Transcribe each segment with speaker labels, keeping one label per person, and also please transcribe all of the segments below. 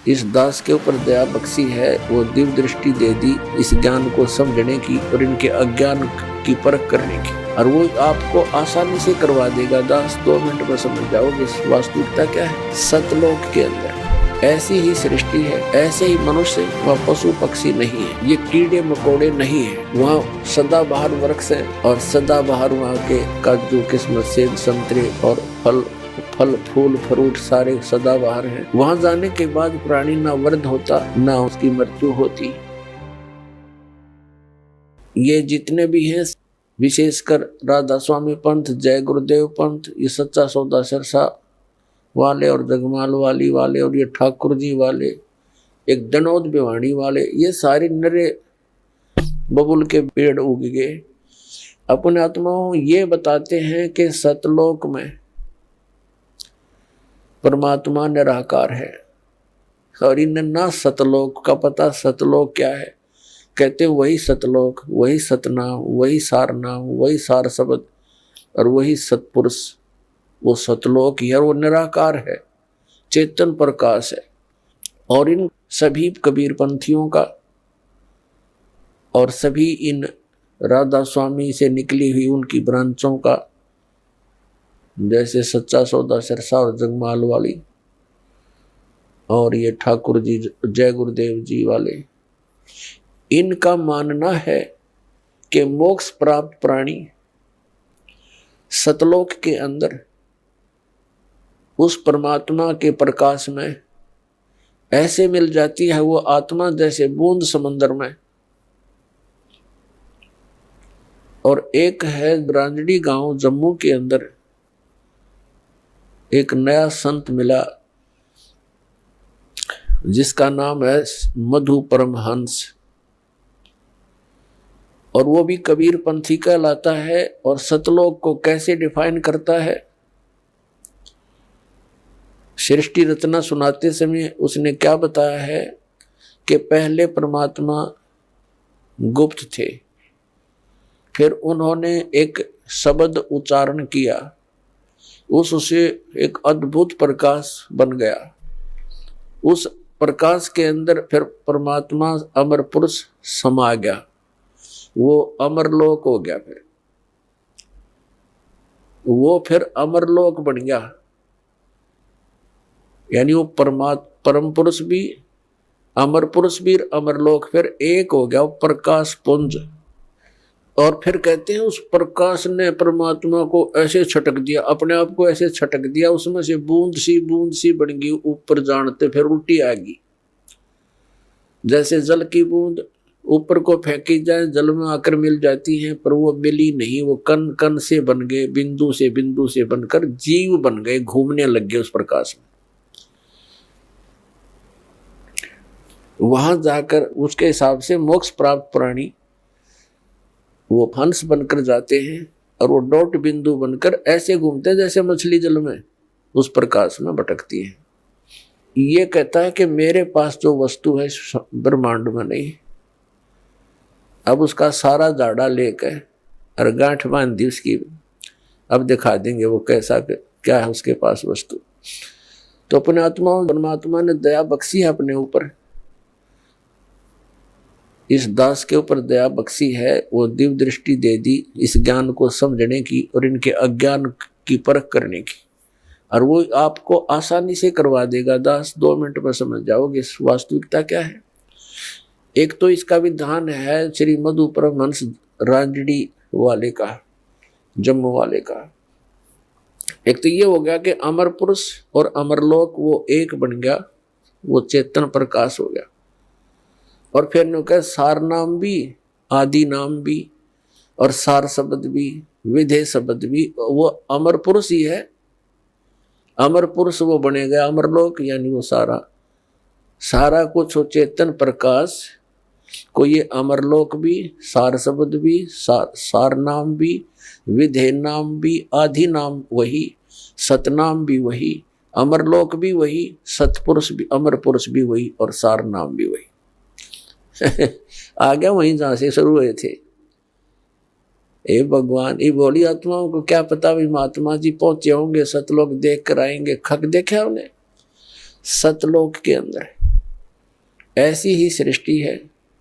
Speaker 1: इस दास के ऊपर दया बख्शी है, वो दिव्य दृष्टि दे दी इस ज्ञान को समझने की और इनके अज्ञान की परख करने की, और वो आपको आसानी से करवा देगा। दास 2 मिनट में समझ जाओगे वास्तविकता क्या है। सतलोक के अंदर ऐसी ही सृष्टि है, ऐसे ही मनुष्य, वह पशु पक्षी नहीं है, ये कीड़े मकोड़े नहीं है, वहाँ सदाबहार वृक्ष है और सदाबहार वहाँ के काजू किस्मत सेब संतरे और फल फूल फ्रूट सारे सदाबहार हैं। वहां जाने के बाद प्राणी ना वृद्ध होता ना उसकी मृत्यु होती। ये जितने भी हैं, विशेषकर राधा स्वामी पंथ, जय गुरुदेव पंथ, ये सच्चा सौदा सिरसा वाले और जगमाल वाली वाले और ये ठाकुर जी वाले, एक दनौद भिवानी वाले, ये सारे नरे बबुल के पेड़ उग गए। अपने आत्माओं ये बताते हैं कि सतलोक में परमात्मा निराकार है, और इन्हें ना सतलोक का पता। सतलोक क्या है? कहते वही सतलोक, वही सतनाम, वही सारनाम, वही सार शब्द और वही सतपुरुष, वो सतलोक ही है, वो निराकार है, चेतन प्रकाश है। और इन सभी कबीर पंथियों का और सभी इन राधा स्वामी से निकली हुई उनकी ब्रांचों का, जैसे सच्चा सौदा सिरसा और जगमाल वाली और ये ठाकुर जी जय गुरुदेव जी वाले, इनका मानना है कि मोक्ष प्राप्त प्राणी सतलोक के अंदर उस परमात्मा के प्रकाश में ऐसे मिल जाती है, वो आत्मा जैसे बूंद समंदर में। और एक है ब्रांजड़ी गांव जम्मू के अंदर, एक नया संत मिला जिसका नाम है मधु परमहंस, और वो भी कबीर पंथी कहलाता है। और सतलोक को कैसे डिफाइन करता है? सृष्टि रचना सुनाते समय उसने क्या बताया है कि पहले परमात्मा गुप्त थे, फिर उन्होंने एक शब्द उच्चारण किया, उससे एक अद्भुत प्रकाश बन गया। उस प्रकाश के अंदर फिर परमात्मा अमर पुरुष समा गया, वो अमरलोक हो गया। फिर वो फिर अमरलोक बन गया, यानी वो परम पुरुष भी, अमर पुरुष भी, अमरलोक फिर एक हो गया, वो प्रकाश पुंज। और फिर कहते हैं उस प्रकाश ने परमात्मा को ऐसे छटक दिया, अपने आप को ऐसे छटक दिया, उसमें से बूंद सी बन गई, ऊपर जानते फिर उल्टी आ गई। जैसे जल की बूंद ऊपर को फेंकी जाए, जल में आकर मिल जाती है, पर वो मिली नहीं, वो कण कण से बन गए, बिंदु से बनकर जीव बन गए, घूमने लग गए उस प्रकाश में। वहां जाकर उसके हिसाब से मोक्ष प्राप्त प्राणी वो हंस बनकर जाते हैं, और वो डॉट बिंदु बनकर ऐसे घूमते हैं जैसे मछली जल में उस प्रकाश में भटकती है। ये कहता है कि मेरे पास जो वस्तु है ब्रह्मांड में नहीं। अब उसका सारा जाड़ा लेकर और गांठ बांध दी उसकी, अब दिखा देंगे वो कैसा क्या है उसके पास वस्तु। तो अपने आत्मा परमात्मा ने दया बख्शी है अपने ऊपर, इस दास के ऊपर दया बख्शी है, वो दिव्य दृष्टि दे दी इस ज्ञान को समझने की और इनके अज्ञान की परख करने की, और वो आपको आसानी से करवा देगा। दास 2 मिनट में समझ जाओगे वास्तविकता क्या है। एक तो इसका विधान है श्री मधु परमहंस रांजड़ी वाले का, जम्मू वाले का। एक तो ये हो गया कि अमर पुरुष और अमरलोक वो एक बन गया, वो चेतन प्रकाश हो गया। और फिर नु कह सार नाम भी, आदि नाम भी, और सार शब्द भी, विधेय शब्द भी, वो अमर पुरुष ही है। अमर पुरुष वो बनेगा अमरलोक, यानी वो सारा कुछ हो चेतन प्रकाश को, ये अमरलोक भी, सार शब्द भी, सार नाम भी, विधेय नाम भी, आदि नाम वही, सतनाम भी वही, अमरलोक भी वही, सतपुरुष भी, अमर पुरुष भी वही, और सार नाम भी वही। आ गया वहीं जहां से शुरू हुए थे। ए भगवान, ये बोली आत्माओं को क्या पता भी महात्मा जी पहुंचे होंगे, सतलोक देख कर आएंगे। खक देखा उन्हें सतलोक के अंदर ऐसी ही सृष्टि है,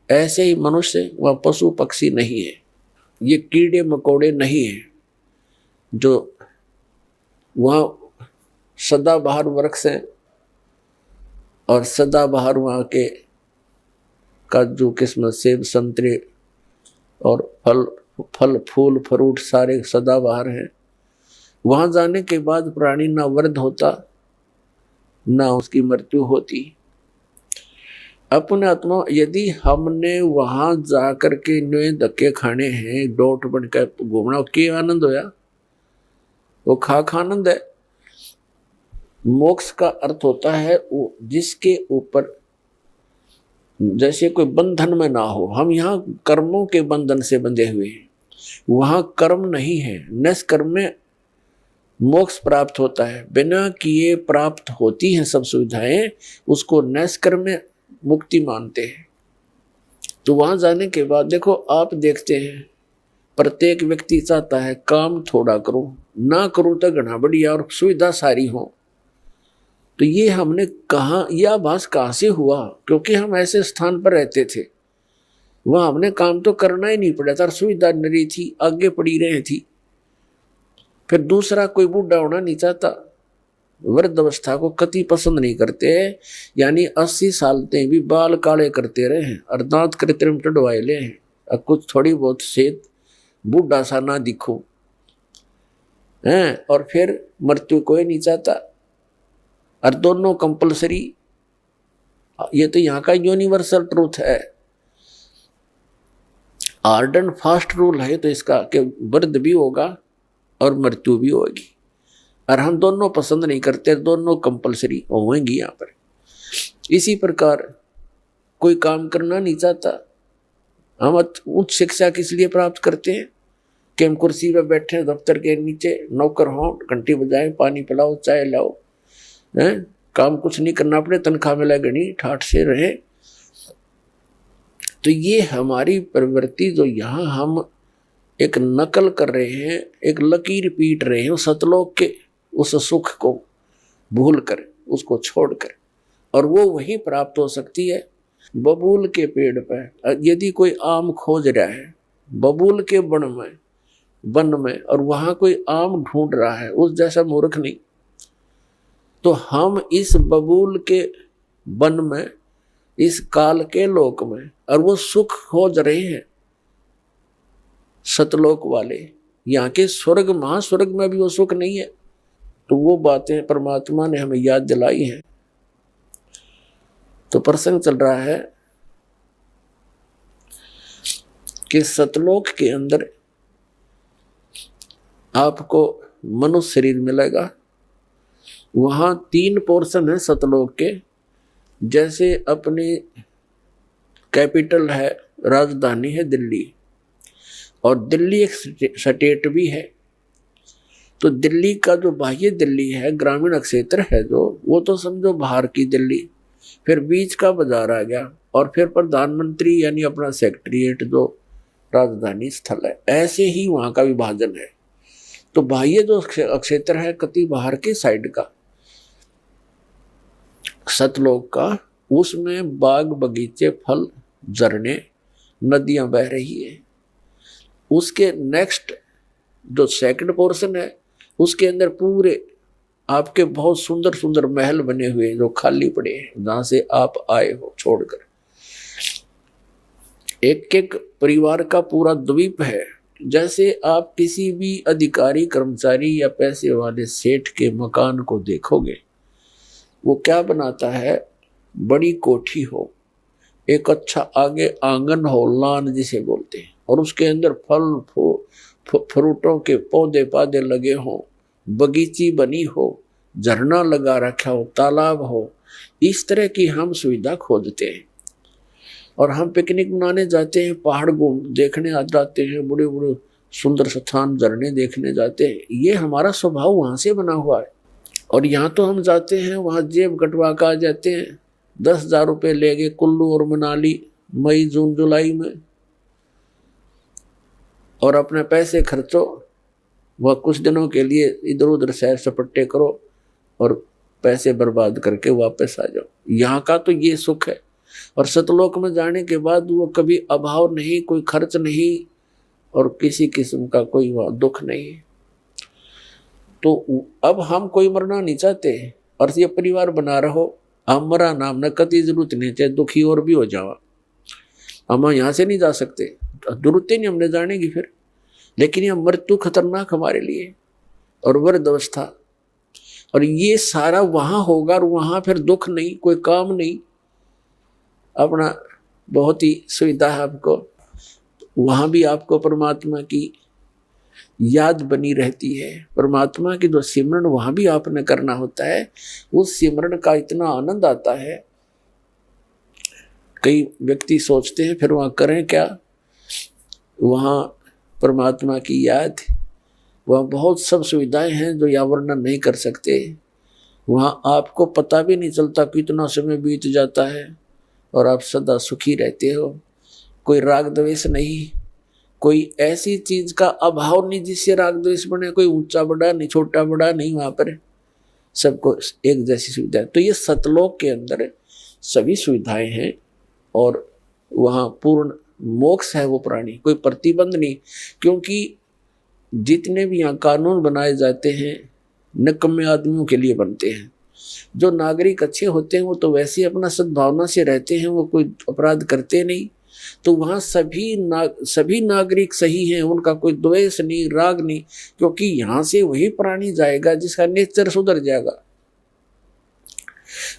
Speaker 1: ऐसे ही मनुष्य, वह पशु पक्षी नहीं है, ये कीड़े मकोड़े नहीं है जो वहाँ सदाबहार वृक्ष हैं और सदाबहार वहाँ के काजू किस्मत सेब संतरे और फल फूल फ्रूट सारे सदाबहार हैं। वहाँ जाने के बाद प्राणी ना वृद्ध होता ना उसकी मृत्यु होती। अपने आत्मा यदि हमने वहां जाकर के न्योय धक्के खाने हैं, डोट बन कर घूमना, क्या आनंद होया? वो खाक आनंद है। मोक्ष का अर्थ होता है वो जिसके ऊपर जैसे कोई बंधन में ना हो। हम यहाँ कर्मों के बंधन से बंधे हुए हैं, वहां कर्म नहीं है। निष्कर्म में मोक्ष प्राप्त होता है, बिना किए प्राप्त होती हैं सब सुविधाएं, उसको निष्कर्म में मुक्ति मानते हैं। तो वहां जाने के बाद देखो, आप देखते हैं प्रत्येक व्यक्ति चाहता है काम थोड़ा करूं, ना करूं तो घना बढ़िया और सुविधा सारी हो। तो ये हमने कहा, यह आभास कहाँ से हुआ? क्योंकि हम ऐसे स्थान पर रहते थे, वहां हमने काम तो करना ही नहीं पड़ा था, सुविधा नरी थी, आगे पड़ी रही थी। फिर दूसरा कोई बूढ़ा होना नहीं चाहता, वृद्ध अवस्था को कति पसंद नहीं करते, यानी 80 साल तक भी बाल काले करते रहे हैं और दांत कृत्रिम टडवाए ले हैं, और कुछ थोड़ी बहुत सेहत बूढ़ा सा ना दिखो हैं। और फिर मृत्यु कोई नहीं चाहता, और दोनों कंपलसरी। ये तो यहाँ का यूनिवर्सल ट्रूथ है, हार्ड एंड फास्ट रूल है तो इसका कि वृद्ध भी होगा और मृत्यु भी होगी, और हम दोनों पसंद नहीं करते, दोनों कंपलसरी होंगी यहाँ पर। इसी प्रकार कोई काम करना नहीं चाहता। हम उच्च शिक्षा किस लिए प्राप्त करते हैं कि हम कुर्सी पर बैठे दफ्तर के नीचे, नौकर हों, घंटी बजाएं, पानी पिलाओ, चाय लाओ, हैं? काम कुछ नहीं करना पड़े, तनख्वाह मिला गणी ठाठ से रहे। तो ये हमारी प्रवृत्ति जो यहाँ हम एक नकल कर रहे हैं, एक लकीर पीट रहे हैं सतलोक के उस सुख को भूल कर, उसको छोड़कर, और वो वही प्राप्त हो सकती है। बबूल के पेड़ पर यदि कोई आम खोज रहा है बबूल के वन में और वहां कोई आम ढूंढ रहा है, उस जैसा मूर्ख नहीं। तो हम इस बबूल के वन में, इस काल के लोक में, और वो सुख खोज रहे हैं सतलोक वाले। यहाँ के स्वर्ग महास्वर्ग में भी वो सुख नहीं है। तो वो बातें परमात्मा ने हमें याद दिलाई हैं। तो प्रसंग चल रहा है कि सतलोक के अंदर आपको मनुष्य शरीर मिलेगा। वहां 3 पोर्शन है सतलोक के। जैसे अपनी कैपिटल है, राजधानी है दिल्ली, और दिल्ली एक स्टेट भी है। तो दिल्ली का जो बाह्य दिल्ली है, ग्रामीण क्षेत्र है जो, वो तो समझो बाहर की दिल्ली। फिर बीच का बाजार आ गया, और फिर प्रधानमंत्री यानी अपना सेक्रेटरीट जो राजधानी स्थल है। ऐसे ही वहां का विभाजन है। तो बाह्य जो क्षेत्र है कति बाहर के साइड का सतलोक का, उसमें बाग बगीचे, फल, झरने, नदियां बह रही है। उसके नेक्स्ट जो सेकंड पोर्शन है, उसके अंदर पूरे आपके बहुत सुंदर सुंदर महल बने हुए जो खाली पड़े हैं, जहां से आप आए हो छोड़कर। एक एक परिवार का पूरा द्वीप है। जैसे आप किसी भी अधिकारी, कर्मचारी या पैसे वाले सेठ के मकान को देखोगे, वो क्या बनाता है? बड़ी कोठी हो, एक अच्छा आगे आंगन हो, लान जिसे बोलते हैं, और उसके अंदर फल फ्रूटों के पौधे पादे लगे हों, बगीची बनी हो, झरना लगा रखा हो, तालाब हो। इस तरह की हम सुविधा खोजते हैं। और हम पिकनिक मनाने जाते हैं, पहाड़ देखने आ जाते हैं, बड़े बड़े सुंदर स्थान, झरने देखने जाते हैं। ये हमारा स्वभाव वहां से बना हुआ है। और यहाँ तो हम जाते हैं, वहाँ जेब कटवा कर आ जाते हैं, 10,000 रुपये ले गए कुल्लू और मनाली मई जून जुलाई में, और अपने पैसे खर्चो, वह कुछ दिनों के लिए इधर उधर सैर सपट्टे करो और पैसे बर्बाद करके वापस आ जाओ। यहाँ का तो ये सुख है। और सतलोक में जाने के बाद वो कभी अभाव नहीं, कोई खर्च नहीं और किसी किस्म का कोई दुख नहीं। तो अब हम कोई मरना नहीं चाहते और ये परिवार बना रहो, हम मरा नाम न कति जरूरत नहीं, चाहे दुखी और भी हो जावा, हम यहाँ से नहीं जा सकते, जरूरत ही नहीं हमने जाने की फिर। लेकिन यह मृत्यु खतरनाक हमारे लिए और वृद्ध अवस्था, और ये सारा वहां होगा और वहां फिर दुख नहीं, कोई काम नहीं, अपना बहुत ही सुविधा है आपको। वहां भी आपको परमात्मा की याद बनी रहती है, परमात्मा की जो सिमरन वहां भी आपने करना होता है। उस सिमरन का इतना आनंद आता है, कई व्यक्ति सोचते हैं फिर वहां करें क्या, वहां परमात्मा की याद, वहाँ बहुत सब सुविधाएं हैं जो या वर्णन नहीं कर सकते। वहाँ आपको पता भी नहीं चलता कितना समय बीत जाता है और आप सदा सुखी रहते हो। कोई राग द्वेष नहीं, कोई ऐसी चीज का अभाव नहीं जिससे राग द्वेष बने, कोई ऊंचा बड़ा नहीं, छोटा बड़ा नहीं, वहाँ पर सबको एक जैसी सुविधा है। तो ये सतलोक के अंदर सभी सुविधाएं हैं और वहाँ पूर्ण मोक्ष है वो प्राणी, कोई प्रतिबंध नहीं। क्योंकि जितने भी यहाँ कानून बनाए जाते हैं निकम्मे आदमियों के लिए बनते हैं। जो नागरिक अच्छे होते हैं वो तो वैसे अपना सद्भावना से रहते हैं, वो कोई अपराध करते नहीं। तो वहाँ सभी नागरिक सही हैं, उनका कोई द्वेष नहीं, राग नहीं, क्योंकि यहाँ से वही प्राणी जाएगा जिसका नेचर सुधर जाएगा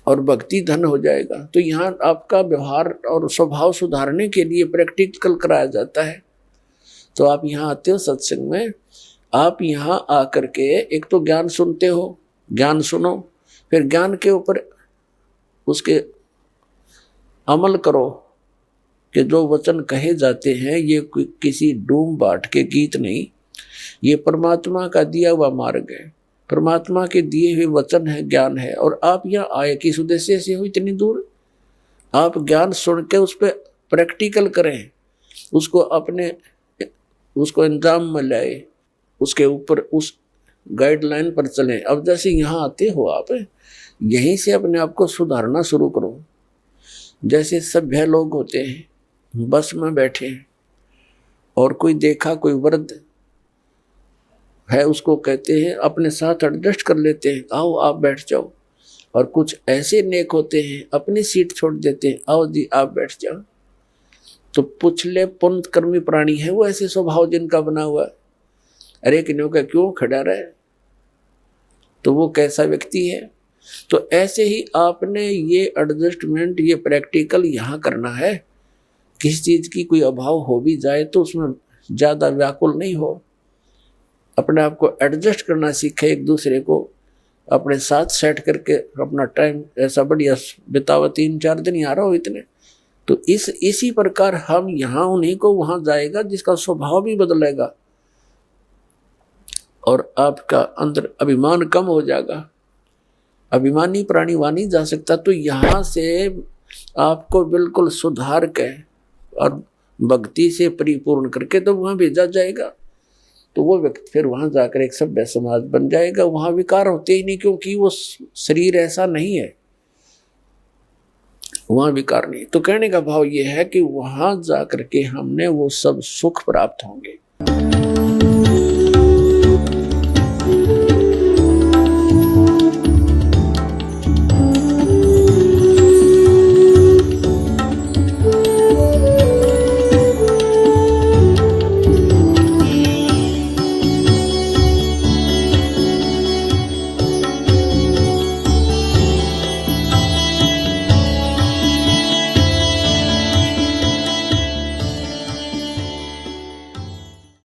Speaker 1: और भक्ति धन हो जाएगा। तो यहाँ आपका व्यवहार और स्वभाव सुधारने के लिए प्रैक्टिकल कराया जाता है। तो आप यहाँ आते हो सत्संग में, आप यहाँ आकर के एक तो ज्ञान सुनते हो, ज्ञान सुनो, फिर ज्ञान के ऊपर उसके अमल करो कि जो वचन कहे जाते हैं ये किसी डूम बाट के गीत नहीं, ये परमात्मा का दिया हुआ मार्ग है, परमात्मा के दिए हुए वचन है, ज्ञान है। और आप यहाँ आए किस उद्देश्य से हो इतनी दूर? आप ज्ञान सुन के उस पर प्रैक्टिकल करें, उसको अंजाम में लाए, उसके ऊपर उस गाइडलाइन पर चलें। अब जैसे यहाँ आते हो आप, यहीं से अपने आप को सुधारना शुरू करो। जैसे सभ्य लोग होते हैं बस में बैठे और कोई देखा कोई वृद्ध है, उसको कहते हैं अपने साथ एडजस्ट कर लेते हैं, आओ आप बैठ जाओ। और कुछ ऐसे नेक होते हैं अपनी सीट छोड़ देते हैं, आओ जी आप बैठ जाओ। तो पुछले पुण्य कर्मी प्राणी है वो, ऐसे स्वभाव जिनका बना हुआ। अरे किन्हों का क्यों खड़ा रहे, तो वो कैसा व्यक्ति है। तो ऐसे ही आपने ये एडजस्टमेंट, ये प्रैक्टिकल यहाँ करना है। किसी चीज की कोई अभाव हो भी जाए तो उसमें ज्यादा व्याकुल नहीं हो, अपने आप को एडजस्ट करना सीखे, एक दूसरे को अपने साथ सेट करके अपना टाइम ऐसा बढ़िया बितावा। 3-4 दिन यहाँ रहो इतने। तो इसी प्रकार हम यहाँ उन्हीं को वहां जाएगा जिसका स्वभाव भी बदलेगा और आपका अंदर अभिमान कम हो जाएगा। अभिमानी प्राणी वहां नहीं जा सकता। तो यहाँ से आपको बिल्कुल सुधार के और भक्ति से परिपूर्ण करके तो वहां भेजा जाएगा। तो वो व्यक्ति फिर वहां जाकर एक सभ्य समाज बन जाएगा। वहां विकार होते ही नहीं, क्योंकि वो शरीर ऐसा नहीं है, वहां विकार नहीं। तो कहने का भाव ये है कि वहां जाकर के हमने वो सब सुख प्राप्त होंगे।